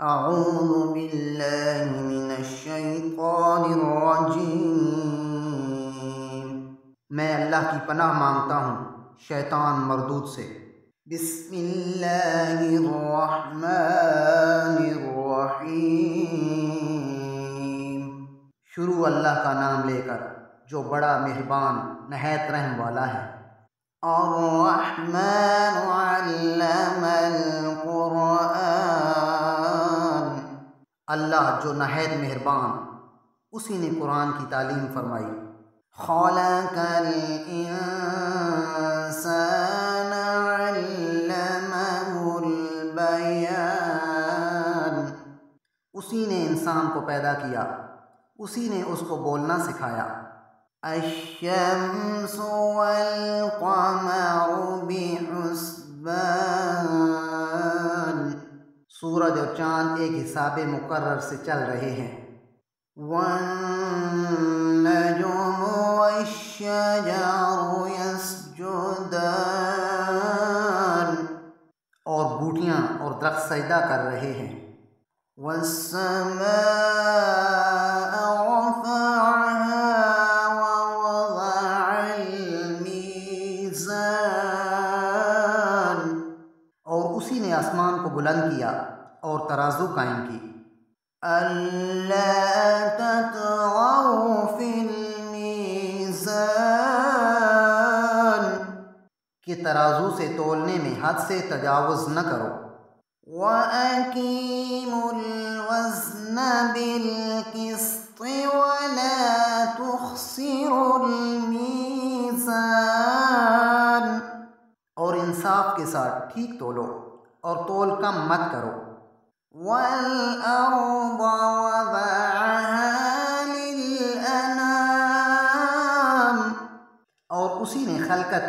اعوذ باللہ من الشیطان الرجیم، میں اللہ کی پناہ مانگتا ہوں شیطان مردود سے۔ بسم اللہ الرحمن الرحیم، شروع اللہ کا نام لے کر جو بڑا مہربان نہایت رحم والا ہے۔ الرحمن علم القرآن، اللہ جو نہایت مہربان اسی نے قرآن کی تعلیم فرمائی۔ خلق الانسان علمہ البیان، اسی نے انسان کو پیدا کیا، اسی نے اس کو بولنا سکھایا۔ الشمس والقمر بحسبان، سورج اور چاند ایک حساب مقرر سے چل رہے ہیں۔ والنجم والشجر يسجدان، اور بوٹیاں اور درخت سجدہ کر رہے ہیں۔ والسماء رفعها ووضع الميزان، اور اسی نے آسمان کو بلند کیا اور ترازو قائم کی۔ أَلَّا تَطْغَوْا فِي الْمِيزَانِ، کہ ترازو سے تولنے میں حد سے تجاوز نہ کرو۔ وَأَقِيمُوا الْوَزْنَ بِالْقِسْطِ وَلَا تُخْسِرُوا الْمِيزَانَ، اور انصاف کے ساتھ ٹھیک تولو اور تول کم مت کرو۔ وَالْأَرْضَ وَضَعَهَا لِلْأَنَامِ، اور اسی نے خلقت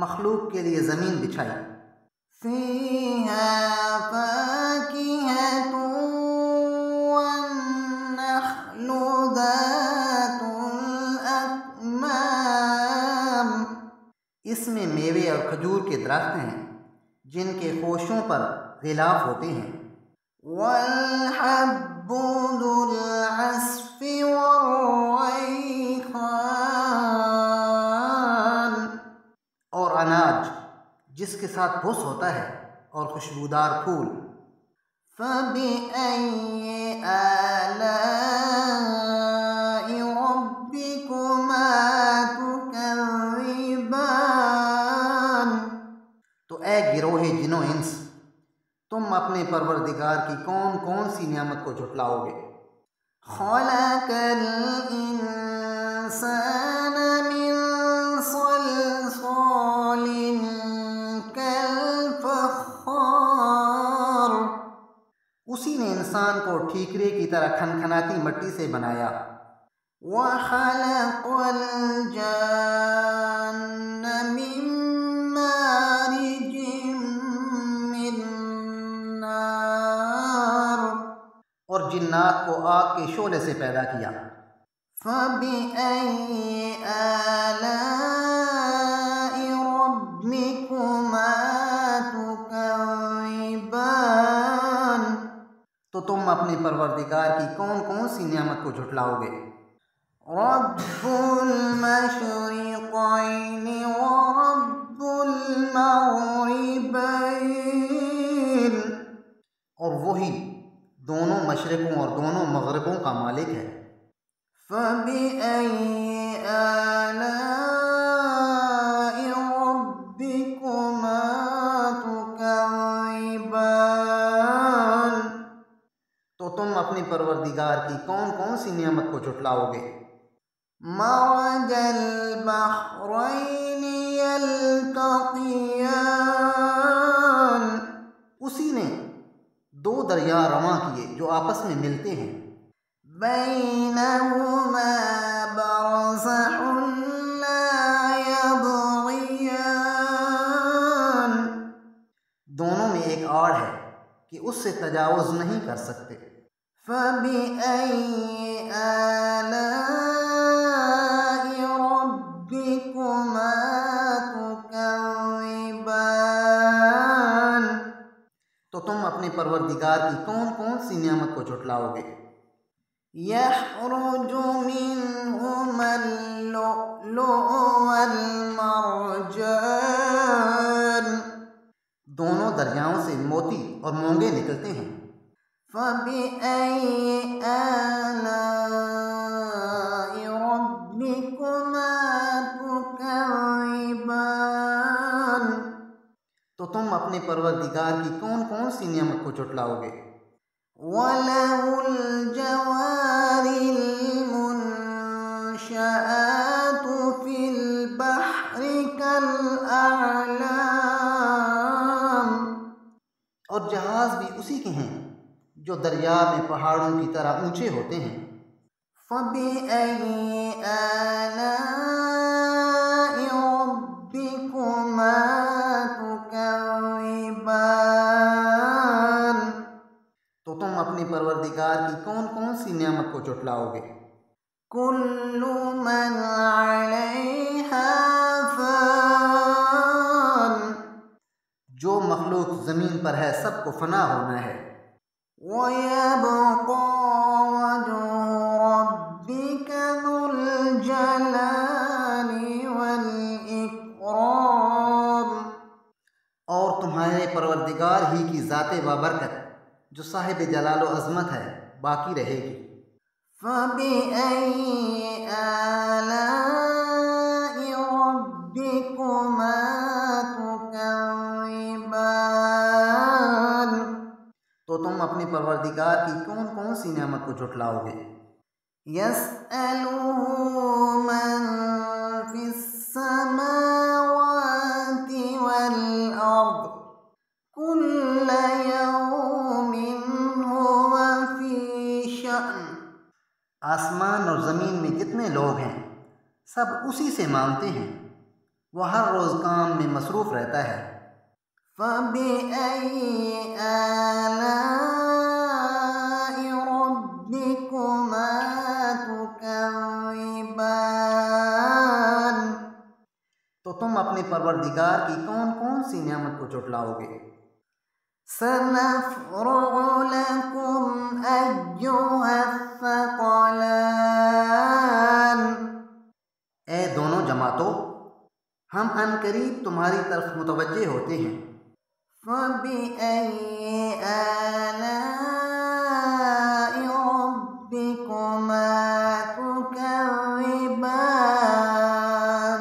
مخلوق کے لیے زمین بچھائی۔ فِيهَا فَاكِهَةٌ وَالنَّخْلُ ذَاتُ الْأَكْمَامِ، اس میں میوے اور کھجور کے درخت ہیں جن کے خوشوں پر غلاف ہوتے ہیں۔ وَالْحَبُّ ذُو الْعَصْفِ وَالرَّيْحَانُ، اور اناج جس کے ساتھ بھس ہوتا ہے اور خوشبودار پھول۔ فَبِأَيِّ آلَاءِ رَبِّكُمَا تُكَذِّبَانِ، تو اے گروہ جن و انس، تم اپنے پروردگار کی کون کون سی نعمت کو جھٹلاؤ گے۔ خلق الانسان من صلصال کالفخار، اسی نے انسان کو ٹھیکرے کی طرح کھنکھناتی مٹی سے بنایا۔ وخلق الجان من مارج من نار، اور جنات کو آگ کے شعلے سے پیدا کیا۔ فَبِأَيِّ آلَاءِ رَبِّكُمَا تُكَذِّبَانِ، تو تم اپنے پروردگار کی کون کون سی نعمت کو جھٹلاؤ گے۔ رب المشرقین ورب المغربین، اور وہی دونوں مشرقوں اور دونوں مغربوں کا مالک ہے۔ فَبِأَيِّ آلَاءِ رَبِّكُمَا تُكَذِّبَانِ، تو تم اپنے پروردگار کی کون کون سی نعمت کو جھٹلاؤ گے۔ مرج البحرین یلتقیان، اسی نے دو دریا رواں کیے جو آپس میں ملتے ہیں۔ بینہما برزخ لا یبغیان، دونوں میں ایک آڑ ہے کہ اس سے تجاوز نہیں کر سکتے۔ فَبِأَيِّ آلَاءِ رَبِّكُمَا تُكَذِّبَانِ، تو تم اپنے پروردگار کی کون کون سی نعمت کو جھٹلاؤ گے؟ يخرج منهما اللؤلؤ والمرجان دونوں دریاؤں سے موتی اور مونگے نکلتے ہیں۔ فبأي آلاء ربكما تكذبان تو تم اپنے پروردگار کی کون کون سی نعمت کو جھٹلاؤ گے؟ وَلَهُ الْجَوَارِ الْمُنشَآتُ فِي الْبَحْرِ كَالْأَعْلَامِ اور جہاز بھی اسی کے ہیں جو دریا میں پہاڑوں کی طرح اونچے ہوتے ہیں۔ فَبِأَيِّ آلَاءِ رَبِّكُمَا تُكَذِّبَانِ تو تم اپنے پروردگار کی کون کون سی نعمت کو جھٹلاؤ گے؟ كُلُّ مَنْ عَلَيْهَا فَانٍ جو مخلوق زمین پر ہے سب کو فنا ہونا ہے۔ وَيَبْقَى وَجْهُ رَبِّكَ ذُو الْجَلَالِ وَالْإِكْرَامِ اور تمہارے پروردگار ہی کی ذات بابرکت جو صاحب جلال و عظمت ہے باقی رہے گی۔ فَبِأَيِّ آلَاءِ رَبِّكُمَا تُكَذِّبَانِ تو تم اپنے پروردگار کی کون کون سی نعمت کو جھٹلاؤ گے؟ يَسْأَلُهُ مَنْ فِي السَّمَاوَاتِ وَالْأَرْضِ كُلَّ يَوْمٍ هُوَ فِي شَأْنٍ آسمان اور زمین میں جتنے لوگ ہیں سب اسی سے مانگتے ہیں، وہ ہر روز کام میں مصروف رہتا ہے۔ فَبِأَيِّ آلَاءِ رَبِّكُمَا تُكَذِّبَانِ تو تم اپنے پروردگار کی کون کون سی نعمت کو جھٹلاؤ گے؟ سَنَفْرُغُ لَكُمْ أَيُّهَ الثَّقَلَانِ اے دونوں جماعتوں، ہم ان قریب تمہاری طرف متوجہ ہوتے ہیں۔ فَبِأَيِّ آلَاءِ رَبِّكُمَا تُكَذِّبَانِ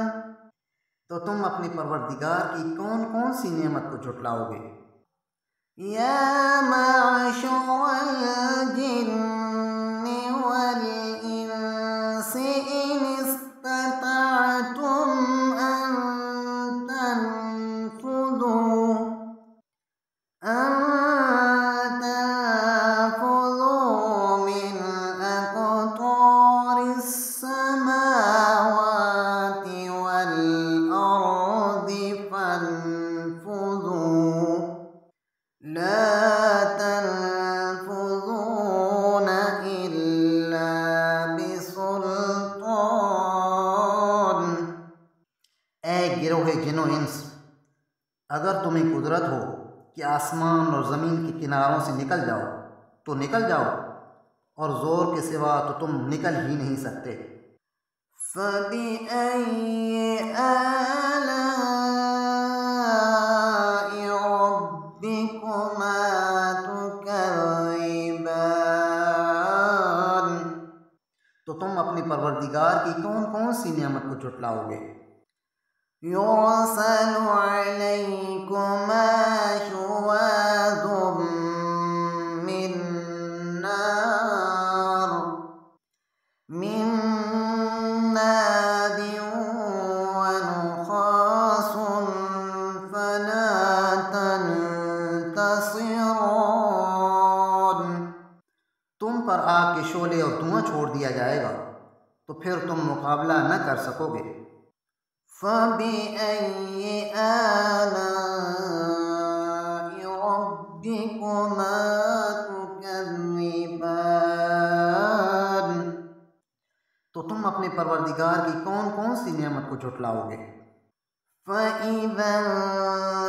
تو تم اپنے پروردگار کی کون کون سی نعمت کو جھٹلاؤ گے؟ يَا مَعْشَرَ الْجِنِّ وَالْإِنسِ إِنِ اسْتَطَعْتُمْ أَن تَنفُذُوا مِنْ أَقْطَارِ السَّمَاوَاتِ وَالْأَرْضِ فَانفُذُوا لَا تَنفُذُونَ إِلَّا بِسُلْطَانٍ اے گروہ جن و انس، اگر تمہیں قدرت ہو کہ آسمان اور زمین کے کناروں سے نکل جاؤ تو نکل جاؤ، اور زور کے سوا تو تم نکل ہی نہیں سکتے۔ فَبِأَيِّ آلَاءِ رَبِّكُمَا تُكَذِّبَانِ تو تم اپنے پروردگار کی کون کون سی نعمت کو جھٹلاؤ گے؟ يُرْسَلُ عَلَيْكُمَا شُوَاظٌ مِّن نَارٍ وَنُحَاسٌ فَلَا تَنتَصِرَانِ تم پر آگ کے شعلے اور دھواں چھوڑ دیا جائے گا تو پھر تم مقابلہ نہ کر سکو گے۔ فَبِأَيِّ آلَاءِ رَبِّكُمَا تُكَذِّبَانِ تو تم اپنے پروردگار کی کون کون سی نعمت کو جھٹلاؤ گے؟ فَإِذَا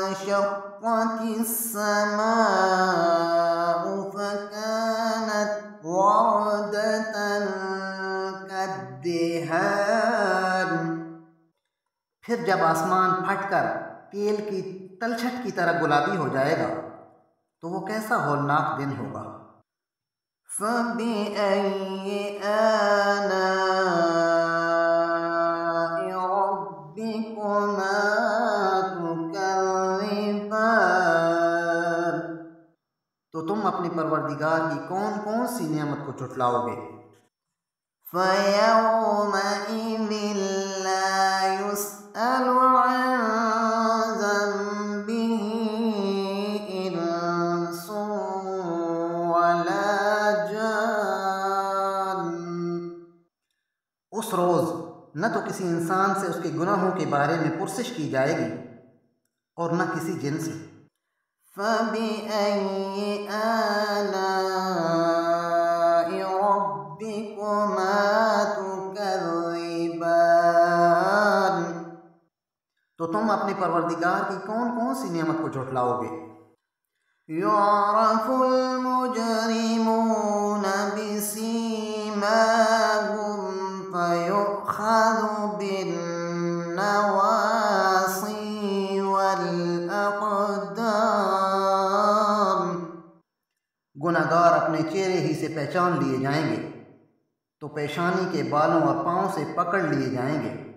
وانشقت السماء فكانت وردة كالدهان۔ پھر جب آسمان پھٹ کر تیل کی تلچھٹ کی طرح گلابی ہو جائے گا تو وہ کیسا ہولناک دن ہوگا۔ فَبِأَيِّ آلَاءِ رَبِّكُمَا تُكَذِّبَانِ۔ تو تم اپنی پروردگار کی کون کون سی نعمت کو جھٹلاؤ گے۔ فَيَوْمَئِذٍ لَا يُسْأَلُ عَنْ ذَنبِهِ إِنسٌ وَلَا جَانٌ۔ اس روز نہ تو کسی انسان سے اس کے گناہوں کے بارے میں پرسش کی جائے گی اور نہ کسی جن سے۔ فَبِأَيِّ آلَاءِ رَبِّكُمَا تُكَذِّبَانِ۔ تو تم اپنے پروردگار کی کون کون سی نعمت کو جھٹلاؤ گے۔ يُعْرَفُ الْمُجْرِمُونَ بِسِيمَاهُمْ فَيُؤْخَذُ بِالنَّوَاصِي وَالْأَقْدَامِ۔ گناہگار اپنے چہرے ہی سے پہچان لیے جائیں گے تو پیشانی کے بالوں اور پاؤں سے پکڑ لیے جائیں گے۔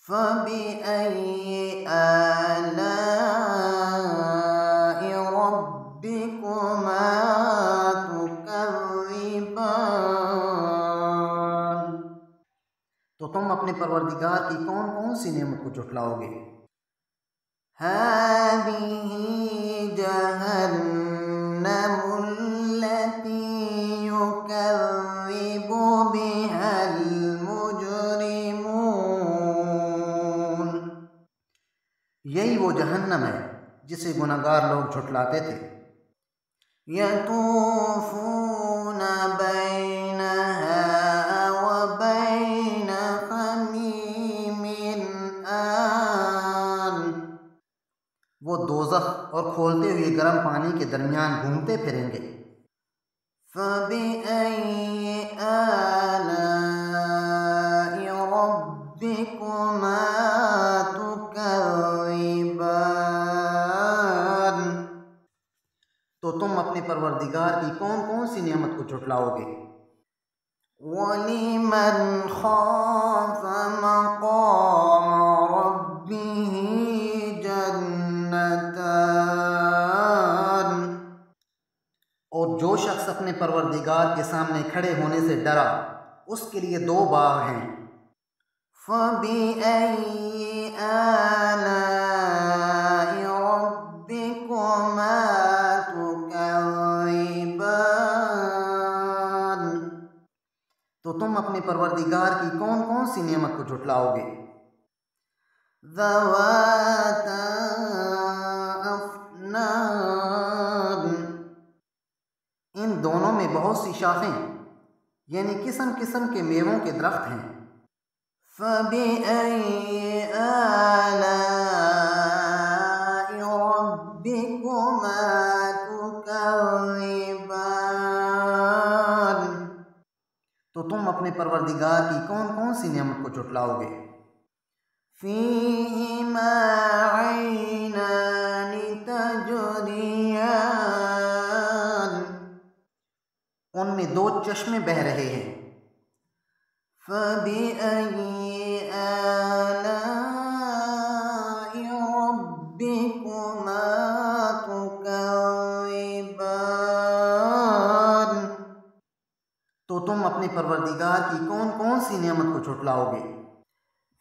فَبِأَيِّ آلَاءِ رَبِّكُمَا تُكَذِّبَانِ۔ تو تم اپنے پروردگار کی کون کون سی نعمت کو جھٹلاؤ گے۔ هَٰذِهِ جَهَنَّمُ الَّتِي يُكَذِّبُ بِهَا الْمُجْرِمُونَ۔ یہی وہ جہنم ہے جسے گناہگار لوگ جھٹلاتے تھے۔ يَطُوفُونَ بَيْنَهَا وَبَيْنَ حَمِيمٍ آنٍ۔ وہ دوزخ اور کھولتے ہوئے گرم پانی کے درمیان گھومتے پھریں گے۔ فَبِأَيِّ آلَاءِ رَبِّكُمَا تُكَذِّبَانِ۔ تو تم اپنے پروردگار کی کون کون سی نعمت کو جھٹلاؤ گے۔ وَلِمَنْ خَافَ مَقَامَ رَبِّهِ جَنَّتَانِ۔ اور جو شخص اپنے پروردگار کے سامنے کھڑے ہونے سے ڈرا اس کے لیے دو باغ ہیں۔ فَبِأَيِّ آلَاءِ رَبِّكُمَا تُكَذِّبَانِ۔ تو تم اپنے پروردگار کی کون کون سی نعمت کو جھٹلاؤ گے۔ ذَوَاتَا أَفْنَانٍ۔ ان دونوں میں بہت سی شاخیں یعنی قسم قسم کے میووں کے درخت ہیں۔ فَبِأَيِّ آلَاءِ رَبِّكُمَا تُكَذِّبَانِ۔ تو تم اپنے پروردگار کی کون کون سی نعمت کو جھٹلاؤ گے۔ فِيهِمَا عَيْنَانِ تَجْرِيَانِ۔ ان میں دو چشمے بہہ رہے ہیں۔ فَبِأَيِّ آلَاءِ رَبِّكُمَا تُكَذِّبَانِ۔ تو تم اپنے پروردگار کی کون کون سی نعمت کو جھٹلاؤ گے۔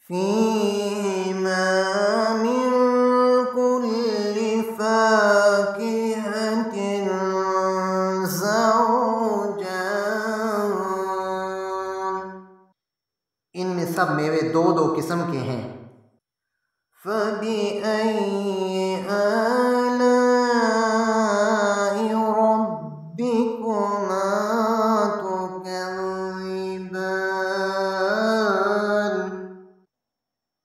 فِيهِمَا مِن كُلِّ فَاكِهَةٍ زَوْجَانِ۔ ان میں سب میوے دو دو قسم کے ہیں۔ فَبِأَيِّ آلَاءِ رَبِّكُمَا تُكَذِّبَانِ۔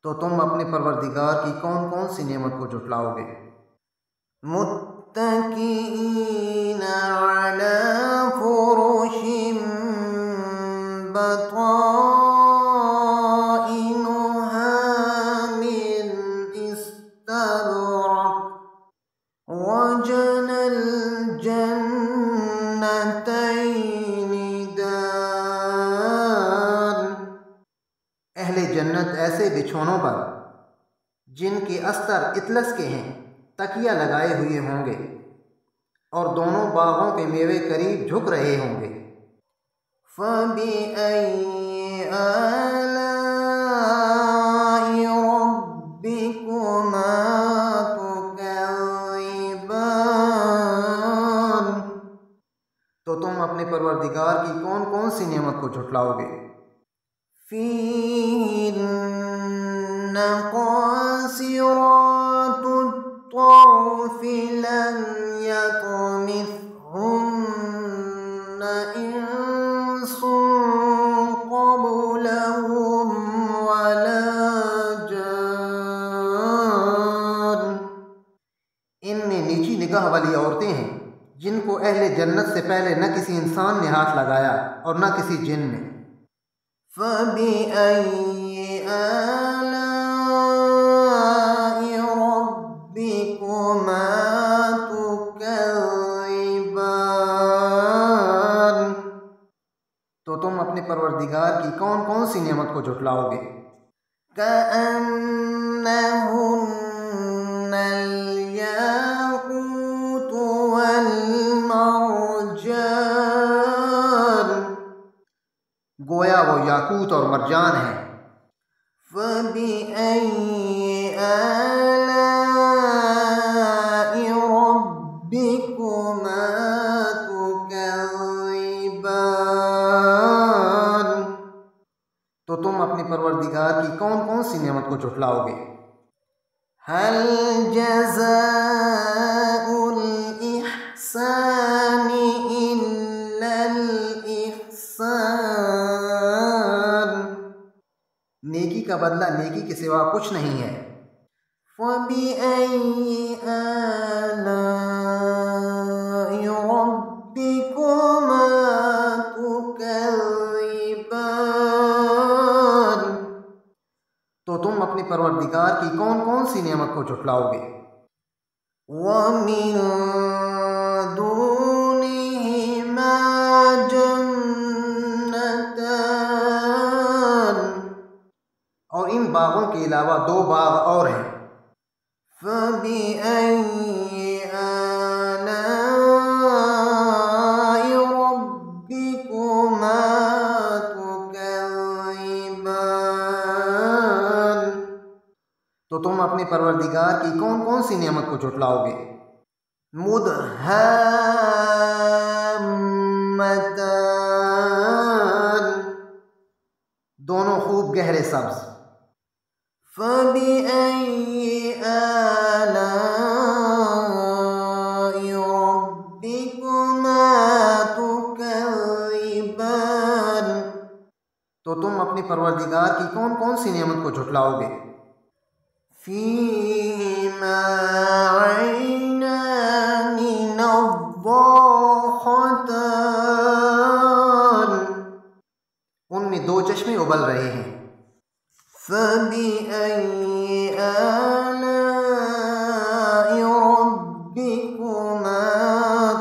تو تم اپنے پروردگار کی کون کون سی نعمت کو جھٹلاؤ گے۔ متكئين على فرش بطائنها من استبرق وجنى الجنتين دان. اہل جنت ایسے بچھونوں پر جن کے استر اطلس کے ہیں تکیہ لگائے ہوئے ہوں گے، اور دونوں باغوں کے میوے قریب جھک رہے ہوں گے۔ فَبِأَيِّ آلَاءِ رَبِّكُمَا تُكَذِّبَانِ؟ تو تم اپنے پروردگار کی کون کون سی نعمت کو جھٹلاؤ گے؟ فِيهِنَّ قَاصِرَاتُ الطَّرْفِ لَمْ يَطْمِثْهُنَّ إِنسٌ قَبْلَهُمْ وَلَا جَانٌّ. ان میں نیچی نگاہ والی عورتیں ہیں جن کو اہل جنت سے پہلے نہ کسی انسان نے ہاتھ لگایا اور نہ کسی جن نے۔ فَبِأَيِّ آلَاءِ رَبِّكُمَا تُكَذِّبَانِ؟ تو تم اپنے پروردگار کی کون کون سی نعمت کو جھٹلاؤ گے؟ كَأَنَّهُنَّ الْيَاقُوتُ وَالْمَرْجَانُ. گویا وہ یاقوت اور مرجان ہیں۔ فَبِأَيِّ آلَاءِ رَبِّكُمَا تُكَذِّبَانِ؟ تو تم اپنے پروردگار کی کون کون سی نعمت کو جھٹلاؤ گے؟ هَلْ جَزَاءُ الْإِحْسَانِ إِلَّا الْإِحْسَانُ. نیکی کا بدلہ نیکی کے سوا کچھ نہیں ہے۔ فَبِأَيِّ آلَاءِ رَبِّكُمَا تُكَذِّبَانِ؟ تو تم اپنے پروردگار کی کون کون سی نعمت کو جھٹلاؤ گے؟ وَمِن دُونِهِمَا جَنَّتَانِ. اور ان باغوں کے علاوہ دو باغ اور ہیں۔ فَبِأَيِّ آلَاءِ رَبِّكُمَا تُكَذِّبَانِ؟ تو تم اپنے پروردگار کی کون کون سی نعمت کو جھٹلاؤ گے؟ مُدْهَامَّتَانِ. دونوں خوب گہرے سبز۔ فَبِأَيِّ آلَاءِ رَبِّكُمَا تُكَذِّبَانِ؟ تو تم اپنے پروردگار کی کون کون سی نعمت کو جھٹلاؤ گے؟ فِيهِمَا عَيْنَانِ نَضَّاخَتَانِ. ان میں دو چشمے ابل رہے ہیں۔ فَبِأَيِّ آلَاءِ رَبِّكُمَا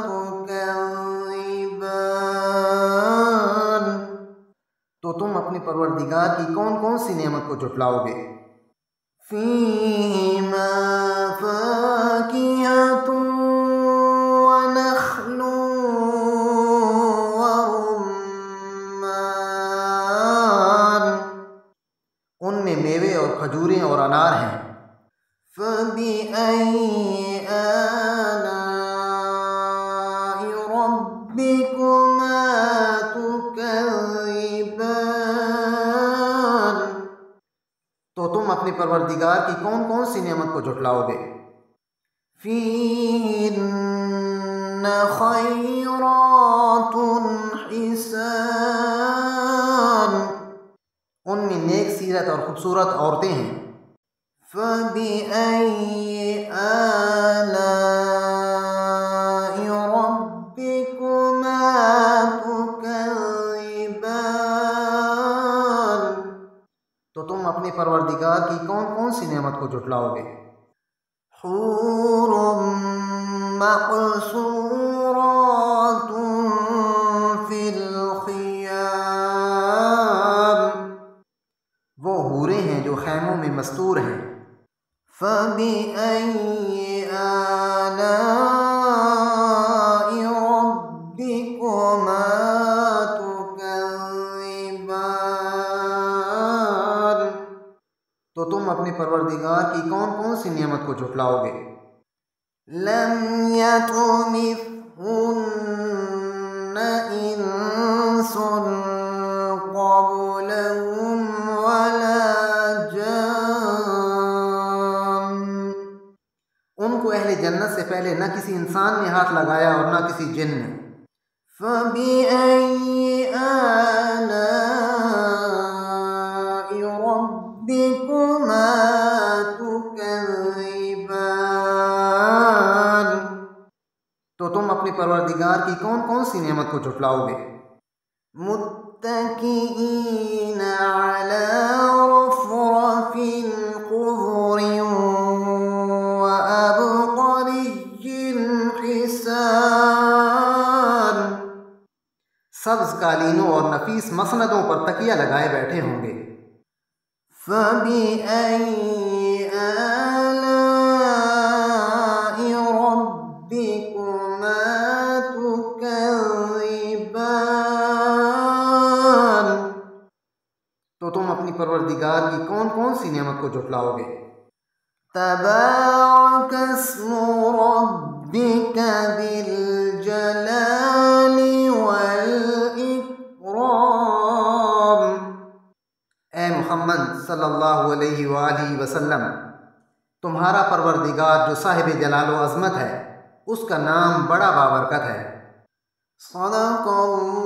تُكَذِّبَانِ؟ تو تم اپنے پروردگار کی کون کون سی نعمت کو جھٹلاؤ گے؟ فِيهِمَا فَاكِهَةٌ وَنَخْلٌ وَرُمَّانٌ. ان میں میوے اور کھجوریں اور انار ہیں۔ فَبِأَيِّ آلَاءِ رَبِّكُمَا تُكَذِّبَانِ؟ تو تم اپنے پروردگار کی کون کون سی نعمت کو جھٹلاؤ گے؟ فِيهِنَّ خَيْرَاتٌ حِسَانٌ. ان میں نیک سیرت اور خوبصورت عورتیں ہیں۔ فَبِأَيِّ آلَاءِ پروردگار کی کون کون سی نعمت کو جھٹلاؤ گے؟ حور مقصورات فی الخیام، وہ حوریں ہیں جو خیموں میں مستور ہیں۔ فَبِأَيِّ آلَاءِ رَبِّكُمَا تُكَذِّبَانِ، تو تم اپنے پروردگار کی کون کون سی نعمت کو جھٹلاؤ گے؟ لَمْ يَطْمِثْهُنَّ إِنسٌ قَبْلَهُمْ وَلَا جَانٌّ، ان کو اہل جنت سے پہلے نہ کسی انسان نے ہاتھ لگایا اور نہ کسی جن نے۔ فَبِأَيِّ آلَاءِ رَبِّكُمَا تُكَذِّبَانِ، تو تم اپنے پروردگار کی کون کون سی نعمت کو جھٹلاؤ گے؟ مُتَّكِئِينَ عَلَى رُفُرَفٍ خُضْرٍ وَأَبْقَرِيٍّ حِسَانٍ، سبز قالینوں اور نفیس مسندوں پر تکیہ لگائے بیٹھے ہوں گے۔ فَبِأَيِّ آلَاءِ رَبِّكُمَا تُكَذِّبَانِ، تو تم اپنی پروردگار کی کون کون سی نعمت کو جھٹلاؤ گے؟ تبارک اسم ربک ذی الجلال والاکرام، اے محمد صلی اللہ علیہ وآلہ وسلم، تمہارا پروردگار جو صاحب جلال و عظمت ہے، اس کا نام بڑا بابرکت ہے۔ صدق اللہ